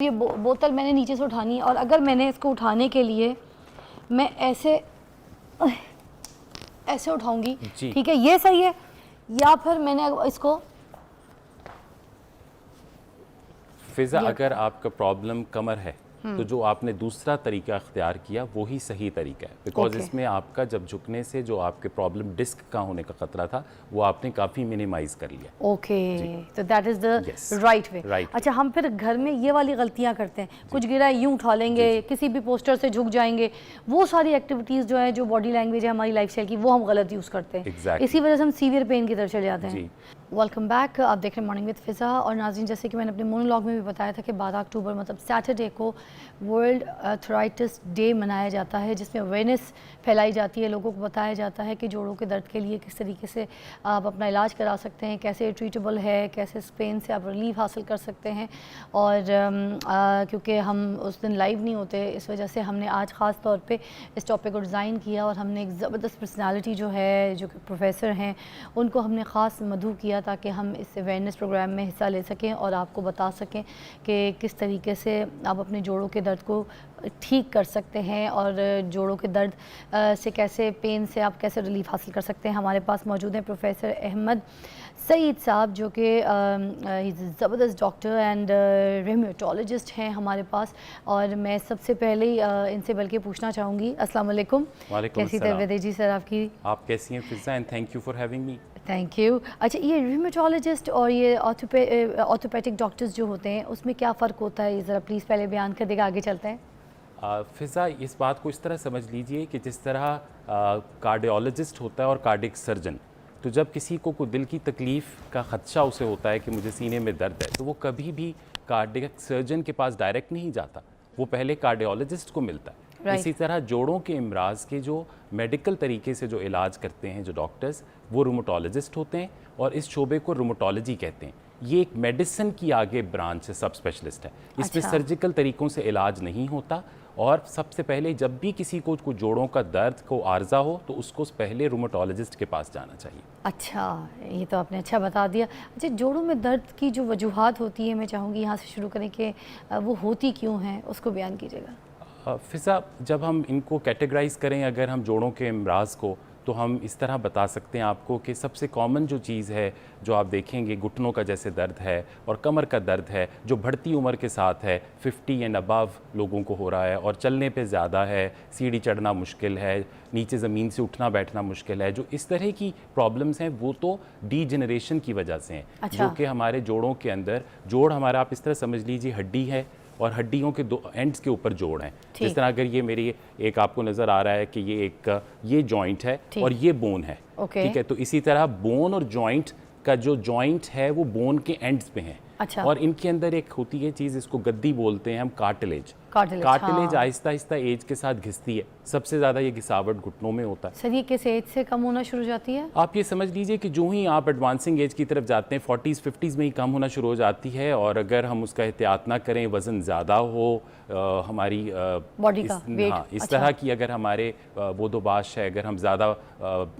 ये बोतल मैंने नीचे से उठानी है और अगर मैंने इसको उठाने के लिए मैं ऐसे ऐसे उठाऊंगी, ठीक है, ये सही है, या फिर मैंने इसको फिजा अगर आपका प्रॉब्लम कमर है तो जो आपने दूसरा तरीका अख्तियार किया वो ही सही तरीका है, बिकॉज इसमें आपका जब झुकने से जो आपके प्रॉब्लम डिस्क का होने का खतरा था वो आपने काफ़ी मिनिमाइज कर लिया। ओके, तो that is the right way. अच्छा, हम फिर घर में ये वाली गलतियां करते हैं, कुछ गिरा यूं उठा लेंगे, किसी भी पोस्टर से झुक जाएंगे, वो सारी एक्टिविटीज़ जो है, जो बॉडी लैंग्वेज है हमारी लाइफस्टाइल की, वो हम गलत यूज़ करते हैं। इसी वजह से हम सीवियर पेन की तरफ चले जाते हैं। वेलकम बैक, आप देख रहे हैं मॉर्निंग विद फिज़ा। और नाज़रीन, जैसे कि मैंने अपने मोनोलॉग में भी बताया था कि 12 अक्टूबर मतलब सैटरडे को वर्ल्ड आर्थराइटिस डे मनाया जाता है, जिसमें अवेयरनेस फैलाई जाती है, लोगों को बताया जाता है कि जोड़ों के दर्द के लिए किस तरीके से आप अपना इलाज करा सकते हैं, कैसे ट्रीटेबल है, कैसे इस पेन से आप रिलीफ हासिल कर सकते हैं। और क्योंकि हम उस दिन लाइव नहीं होते, इस वजह से हमने आज ख़ास तौर पे इस टॉपिक को डिज़ाइन किया और हमने एक ज़बरदस्त पर्सनालिटी जो है, जो कि प्रोफेसर हैं, उनको हमने ख़ास मदऊ किया ताकि हम इस अवेयरनेस प्रोग्राम में हिस्सा ले सकें और आपको बता सकें कि किस तरीके से आप अपने जोड़ों के दर्द को ठीक कर सकते हैं और जोड़ों के दर्द से कैसे, पेन से आप कैसे रिलीफ हासिल कर सकते हैं। हमारे पास मौजूद हैं प्रोफेसर अहमद सईद साहब, जो कि ज़बरदस्त डॉक्टर एंड रेम्यूटोलॉजिस्ट हैं हमारे पास। और मैं सबसे पहले इनसे बल्कि पूछना चाहूँगी, अस्सलाम वालेकुम, कैसी तबीयत है जी सर आपकी? आप कैसी हैं Fiza, and thank you for having me. Thank you. अच्छा, ये रेम्यूटोलॉजिस्ट और ये ऑर्थोपेडिक डॉक्टर्स जो होते हैं, उसमें क्या फ़र्क होता है, ये ज़रा प्लीज़ पहले बयान कर देगा, आगे चलते हैं। फिज़ा, इस बात को इस तरह समझ लीजिए कि जिस तरह कार्डियोलॉजिस्ट होता है और कार्डिक सर्जन, तो जब किसी को कोई दिल की तकलीफ़ का ख़दशा उसे होता है कि मुझे सीने में दर्द है, तो वो कभी भी कार्डिक सर्जन के पास डायरेक्ट नहीं जाता, वो पहले कार्डियोलॉजिस्ट को मिलता है। इसी तरह जोड़ों के इमराज के जो मेडिकल तरीके से जो इलाज करते हैं जो डॉक्टर्स, वो रूमेटोलॉजिस्ट होते हैं और इस शोबे को रूमेटोलॉजी कहते हैं। ये एक मेडिसिन की आगे ब्रांच है, सब स्पेशलिस्ट है। इसमें सर्जिकल तरीक़ों से इलाज नहीं होता और सबसे पहले जब भी किसी को जोड़ों का दर्द को आर्जा हो तो उसको पहले रूमेटोलॉजिस्ट के पास जाना चाहिए। अच्छा, ये तो आपने अच्छा बता दिया। अच्छा, जोड़ों में दर्द की जो वजूहात होती है, मैं चाहूँगी यहाँ से शुरू करें कि वो होती क्यों हैं, उसको बयान कीजिएगा। फिज़ा, जब हम इनको कैटेगराइज करें, अगर हम जोड़ों के अमराज को, तो हम इस तरह बता सकते हैं आपको कि सबसे कॉमन जो चीज़ है जो आप देखेंगे, घुटनों का जैसे दर्द है और कमर का दर्द है, जो बढ़ती उम्र के साथ है, 50 एंड अबव लोगों को हो रहा है और चलने पे ज़्यादा है, सीढ़ी चढ़ना मुश्किल है, नीचे ज़मीन से उठना बैठना मुश्किल है, जो इस तरह की प्रॉब्लम्स हैं वो तो डीजेनरेशन की वजह से हैं। जो कि हमारे जोड़ों के अंदर, जोड़ हमारा आप इस तरह समझ लीजिए हड्डी है और हड्डियों के दो एंड्स के ऊपर जोड़ हैं। जिस तरह अगर ये मेरी एक आपको नज़र आ रहा है कि ये जॉइंट है और ये बोन है, ठीक है, तो इसी तरह बोन और जॉइंट का जो जॉइंट है वो बोन के एंड्स पे है। और इनके अंदर एक होती है चीज़, इसको गद्दी बोलते हैं हम, cartilage. Cartilage Aahista Aahista as के साथ घिसती है। सबसे ज़्यादा ये घिसावट घुटनों में होता है। सर, ये किस एज से कम होना शुरू हो जाती है? आप ये समझ लीजिए कि जो ही आप एडवांसिंग एज की तरफ जाते हैं, 40s 50s में ही कम होना शुरू हो जाती है। और अगर हम उसका एहतियात ना करें, वज़न ज़्यादा हो, हमारी बॉडी का वेट, हाँ, इस तरह की अगर हमारे बोदोबाश है, अगर हम ज़्यादा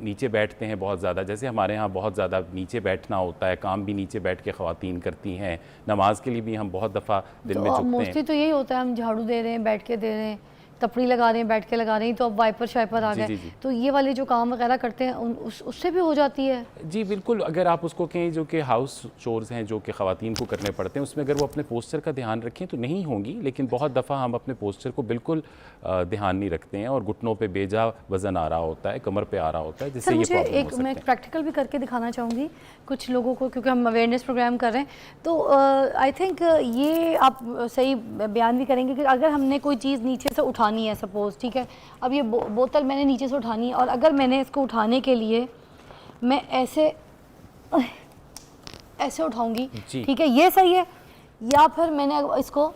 नीचे बैठते हैं, बहुत ज़्यादा, जैसे हमारे यहाँ बहुत ज़्यादा नीचे बैठना होता है, काम भी नीचे बैठ के ख़वातीन करती हैं, नमाज के लिए भी हम बहुत दफ़ा दिन में झुकते हैं। मोस्टली तो यही होता है, हम झाड़ू दे रहे हैं, बैठ के दे रहे हैं, तपड़ी लगा रहे हैं, बैठ के लगा रहे हैं, तो अब वाइपर शाइपर आ गए, तो ये वाले जो काम वगैरह करते हैं उससे भी हो जाती है। जी बिल्कुल, अगर आप उसको कहें जो कि हाउस चोर्स हैं जो कि ख़वातीन को करने पड़ते हैं, उसमें अगर वो अपने पोस्चर का ध्यान रखें तो नहीं होंगी, लेकिन बहुत दफ़ा हम अपने पोस्चर को बिल्कुल ध्यान नहीं रखते हैं और घुटनों पे बेजा वज़न आ रहा होता है, कमर पे आ रहा होता है, जिससे ये प्रॉब्लम हो सकती है। मैं प्रैक्टिकल भी करके दिखाना चाहूँगी कुछ लोगों को, क्योंकि हम अवेयरनेस प्रोग्राम कर रहे हैं, तो आई थिंक ये आप सही बयान भी करेंगे कि अगर हमने कोई चीज़ नीचे से उठानी है, सपोज़, ठीक है, अब ये बोतल मैंने नीचे से उठानी है और अगर मैंने इसको उठाने के लिए मैं ऐसे उठाऊंगी, ठीक है, ये सही है, या फिर मैंने इसको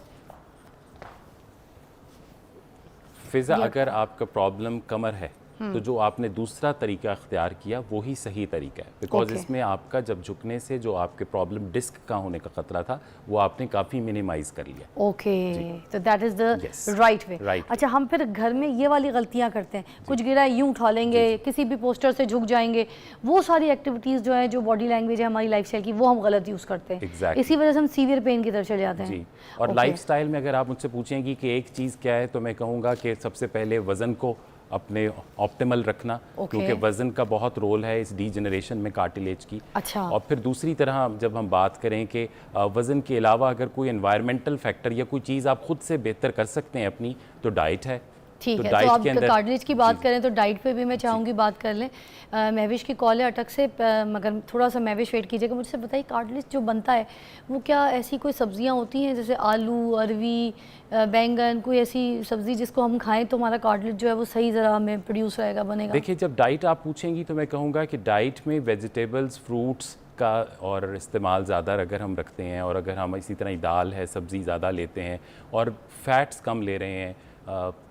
फिज़ा, अगर आपका प्रॉब्लम कमर है तो जो आपने दूसरा तरीका अख्तियार किया वो ही सही तरीका है, बिकॉज इसमें आपका जब झुकने से जो आपके प्रॉब्लम डिस्क का होने का खतरा था वो आपने काफ़ी मिनिमाइज कर लिया। ओके, तो that is the right way. अच्छा, हम फिर घर में ये वाली गलतियाँ करते हैं, कुछ गिरा यूँ उठा लेंगे, किसी भी पोस्टर से झुक जाएंगे, वो सारी एक्टिविटीज़ जो है, जो बॉडी लैंग्वेज है हमारी लाइफस्टाइल की, वो हम गलत यूज़ करते हैं। इसी वजह से हम सीवियर पेन की तरफ चले जाते हैं। जी, और लाइफस्टाइल में अगर आप मुझसे पूछेंगी कि एक चीज़ क्या है, तो मैं कहूँगा कि सबसे पहले वज़न को अपने ऑप्टिमल रखना, क्योंकि वज़न का बहुत रोल है इस डीजनरेशन में कार्टिलेज की। अच्छा। और फिर दूसरी तरह जब हम बात करें कि वज़न के अलावा अगर कोई एनवायरमेंटल फैक्टर या कोई चीज़ आप खुद से बेहतर कर सकते हैं अपनी, तो डाइट है। ठीक है, तो आप कार्टिलेज की बात करें तो डाइट पे भी मैं चाहूँगी बात कर लें। महविश की कॉल है अटक से, मगर थोड़ा सा महविश वेट कीजिएगा। मुझसे बताइए, कार्टिलेज जो बनता है वो क्या ऐसी कोई सब्जियां होती हैं जैसे आलू, अरवी, बैंगन, कोई ऐसी सब्ज़ी जिसको हम खाएं तो हमारा कार्टिलेज जो है वो सही ज़रा हमें प्रोड्यूस रहेगा, बनेगा? देखिए, जब डाइट आप पूछेंगी तो मैं कहूँगा कि डाइट में वेजिटेबल्स, फ्रूट्स का और इस्तेमाल ज़्यादा अगर हम रखते हैं, और अगर हम इसी तरह दाल है, सब्ज़ी ज़्यादा लेते हैं और फैट्स कम ले रहे हैं,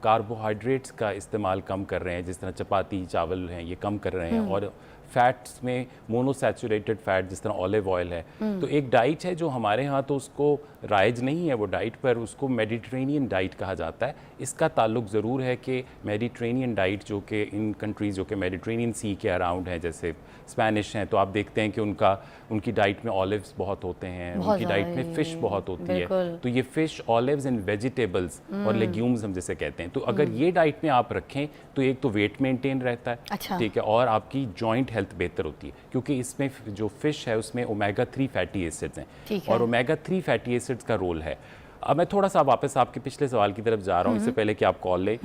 कार्बोहाइड्रेट्स का इस्तेमाल कम कर रहे हैं, जिस तरह चपाती, चावल हैं, ये कम कर रहे हैं, और फैट्स में मोनोसैचुरेटेड फैट जिस तरह ऑलिव ऑयल है, तो एक डाइट है जो हमारे यहाँ तो उसको राइज नहीं है वो डाइट, पर उसको मेडिटेरेनियन डाइट कहा जाता है। इसका ताल्लुक ज़रूर है कि मेडिटेरेनियन डाइट जो कि इन कंट्रीज़ जो कि मेडिटेरेनियन सी के अराउंड हैं, जैसे स्पेनिश हैं, तो आप देखते हैं कि उनकी डाइट में ऑलिव्स बहुत होते हैं, उनकी डाइट में फ़िश बहुत होती है। तो ये फ़िश, ऑलिव्स एंड वेजिटेबल्स और लेग्यूम्स हम जिसे कहते हैं, तो अगर ये डाइट में आप रखें तो एक तो वेट मेंटेन रहता है, अच्छा। ठीक है, और आपकी जॉइंट हेल्थ बेहतर होती है, क्योंकि इसमें जो फ़िश है उसमें ओमेगा 3 फैटी एसिड्स हैं, और ओमेगा 3 फैटी एसिड्स का रोल है। अब मैं थोड़ा सा वापस आपके पिछले सवाल की तरफ जा रहा हूँ, इससे पहले कि आप कॉल लें।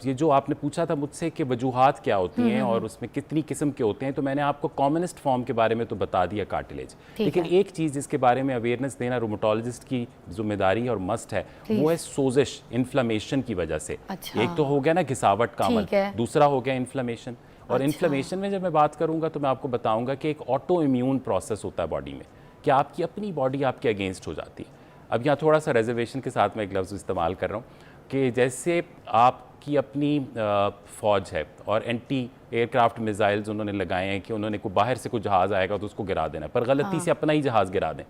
ये जो आपने पूछा था मुझसे कि वजूहात क्या होती हैं और उसमें कितनी किस्म के होते हैं, तो मैंने आपको कॉमनेस्ट फॉर्म के बारे में तो बता दिया, कार्टिलेज। लेकिन एक चीज़ जिसके बारे में अवेयरनेस देना रूमेटोलॉजिस्ट की जिम्मेदारी और मस्ट है, वो है सोजिश, इन्फ्लेमेशन की वजह से। एक तो हो गया ना घिसावट का अमल, दूसरा हो गया इन्फ्लेमेशन। और इन्फ्लेमेशन में जब मैं बात करूंगा तो मैं आपको बताऊंगा कि एक ऑटो इम्यून प्रोसेस होता है बॉडी में, कि आपकी अपनी बॉडी आपके अगेंस्ट हो जाती है। अब यहाँ थोड़ा सा रिजर्वेशन के साथ मैं एक लफ्ज़ इस्तेमाल कर रहा हूँ कि जैसे आपकी अपनी फ़ौज है और एंटी एयरक्राफ्ट मिसाइल्स उन्होंने लगाए हैं कि उन्होंने को बाहर से कोई जहाज़ आएगा तो उसको गिरा देना, पर गलती से अपना ही जहाज़ गिरा दें,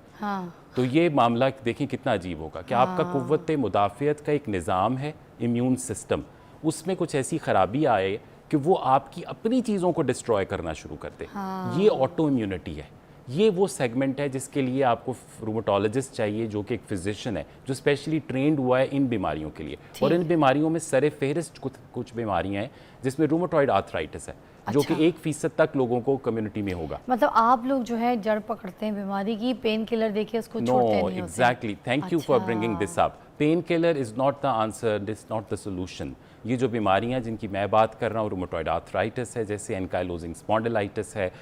तो ये मामला देखें कितना अजीब होगा कि आपका कुव्वत मुदाफ़ियत का एक निज़ाम है, इम्यून सिस्टम, उसमें कुछ ऐसी ख़राबी आए कि वो आपकी अपनी चीज़ों को डिस्ट्रॉय करना शुरू कर दे। ये ऑटो इम्यूनिटी है। ये वो सेगमेंट है जिसके लिए आपको रूमेटोलॉजिस्ट चाहिए, जो कि एक फिजिशियन है जो स्पेशली ट्रेंड हुआ है इन बीमारियों के लिए। और इन बीमारियों में सरे फहरिस्त कुछ बीमारियां हैं जिसमें रूमेटॉइड आर्थराइटिस है, जो कि 1% तक लोगों को कम्युनिटी में होगा। मतलब आप लोग जो है जड़ पकड़ते हैं बीमारी की, पेन किलर देके उसको छोड़ते नहीं होते। Exactly, thank you for bringing this up. Pain killer is not the answer, this not the solution. ये जो बीमारियां जिनकी मैं बात कर रहा हूँ, रूमेटॉइड आर्थराइटिस है, जैसे एनकाइलोजिंग स्पॉन्डिलाइटिस है,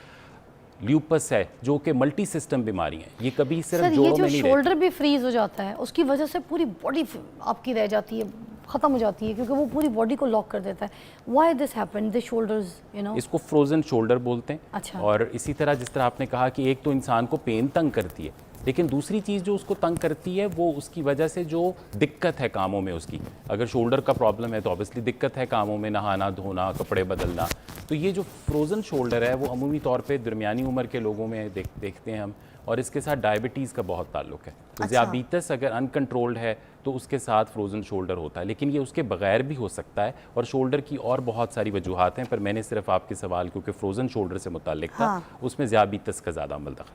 ल्यूपस है, जो कि मल्टी सिस्टम बीमारी है, ये कभी सिर्फ जोड़ों में नहीं रहती। शोल्डर भी फ्रीज हो जाता है, उसकी वजह से पूरी बॉडी आपकी रह जाती है, ख़त्म हो जाती है, क्योंकि वो पूरी बॉडी को लॉक कर देता है। Why this happened, the shoulders, you know? इसको फ्रोजन शोल्डर बोलते हैं। अच्छा। और इसी तरह जिस तरह आपने कहा कि एक तो इंसान को पेन तंग करती है, लेकिन दूसरी चीज़ जो उसको तंग करती है वो उसकी वजह से जो दिक्कत है कामों में उसकी, अगर शोल्डर का प्रॉब्लम है तो ऑब्वियसली दिक्कत है कामों में, नहाना धोना, कपड़े बदलना। तो ये जो फ्रोज़न शोल्डर है वो अमूमी तौर पे दरमियानी उम्र के लोगों में देखते हैं हम, और इसके साथ डायबिटीज़ का बहुत ताल्लुक है। तो ज़ियाबीतस अगर अनकंट्रोल्ड है तो उसके साथ फ्रोज़न शोल्डर होता है, लेकिन ये उसके बगैर भी हो सकता है। और शोल्डर की और बहुत सारी वजूहात हैं, पर मैंने सिर्फ आपके सवाल क्योंकि फ्रोज़न शोल्डर से मुताल्लिक था, उसमें ज़ियाबीतस का ज़्यादा अमल दखल